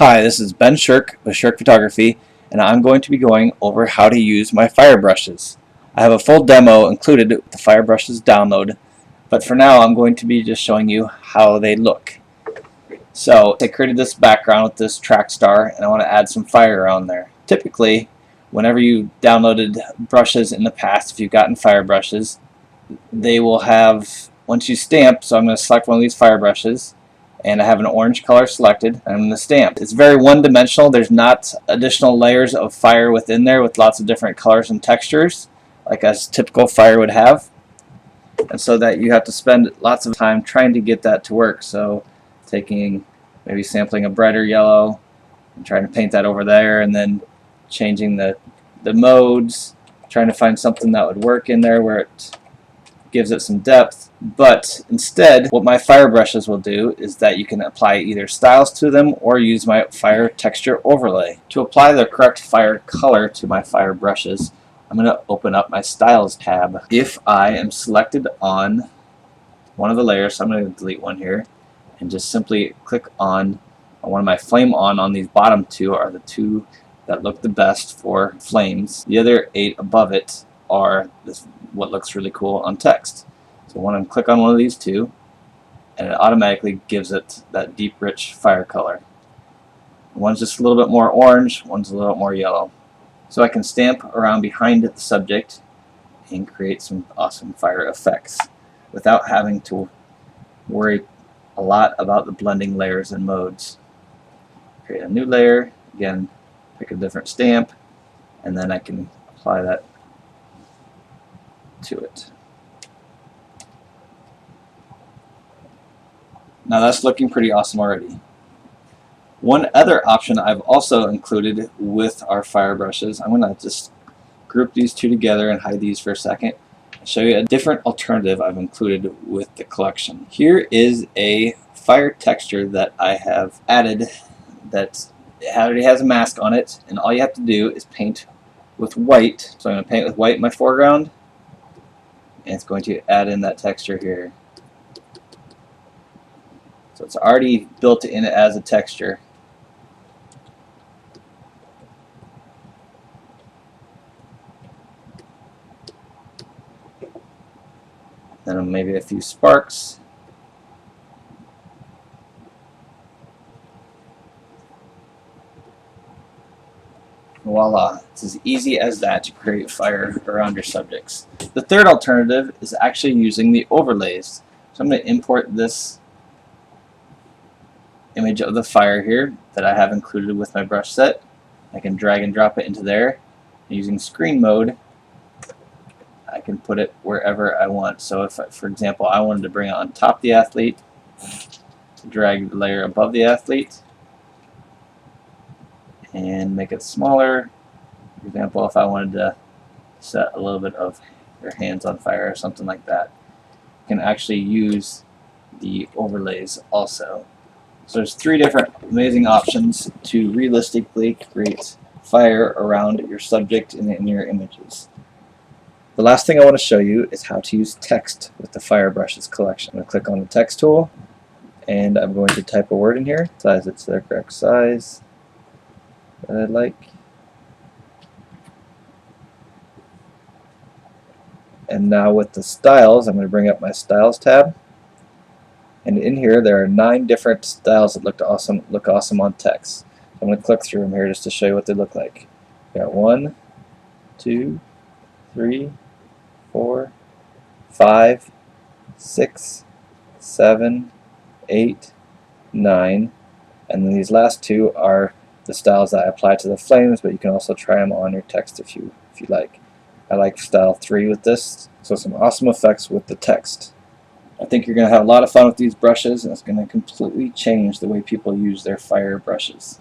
Hi, this is Ben Shirk with Shirk Photography, and I'm going to be going over how to use my fire brushes. I have a full demo included with the fire brushes download, but for now I'm going to be just showing you how they look. So I created this background with this track star, and I want to add some fire around there. Typically, whenever you downloaded brushes in the past, if you've gotten fire brushes, they will have, once you stamp, so I'm going to select one of these fire brushes, and I have an orange color selected, and I'm going to stamp. It's very one-dimensional. There's not additional layers of fire within there with lots of different colors and textures like a typical fire would have, and so that you have to spend lots of time trying to get that to work. So maybe sampling a brighter yellow and trying to paint that over there, and then changing the modes, trying to find something that would work in there where it gives it some depth. But instead, what my fire brushes will do is that you can apply either styles to them or use my fire texture overlay. To apply the correct fire color to my fire brushes, I'm going to open up my styles tab. If I am selected on one of the layers, so I'm going to delete one here, and just simply click on one of my flame on these bottom two are the two that look the best for flames. The other 8 above it are what looks really cool on text. So I want to click on one of these two, and it automatically gives it that deep, rich fire color. One's just a little bit more orange, one's a little bit more yellow. So I can stamp around behind the subject and create some awesome fire effects without having to worry a lot about the blending layers and modes. Create a new layer, again, pick a different stamp, and then I can apply that to it. Now that's looking pretty awesome already. One other option I've also included with our fire brushes, I'm going to just group these two together and hide these for a second and show you a different alternative I've included with the collection. Here is a fire texture that I have added that already has a mask on it, and all you have to do is paint with white. So I'm going to paint with white in my foreground, and it's going to add in that texture here. So it's already built in it as a texture. Then maybe a few sparks. Voila, it's as easy as that to create fire around your subjects. The third alternative is actually using the overlays. So I'm going to import this image of the fire here that I have included with my brush set. I can drag and drop it into there. Using screen mode, I can put it wherever I want. So if, for example, I wanted to bring it on top of the athlete, drag the layer above the athlete, and make it smaller. For example, if I wanted to set a little bit of their hands on fire or something like that, you can actually use the overlays also. So there's 3 different amazing options to realistically create fire around your subject and in your images. The last thing I want to show you is how to use text with the fire brushes collection. I'm going to click on the text tool, and I'm going to type a word in here, size it to the correct size that I'd like. And now with the styles, I'm going to bring up my styles tab, and in here there are 9 different styles that look awesome on text. I'm going to click through them here just to show you what they look like. We got 1, 2, 3, 4, 5, 6, 7, 8, 9, and then these last 2 are the styles that I apply to the flames, but you can also try them on your text if you like. I like style 3 with this, so some awesome effects with the text. I think you're going to have a lot of fun with these brushes, and it's going to completely change the way people use their fire brushes.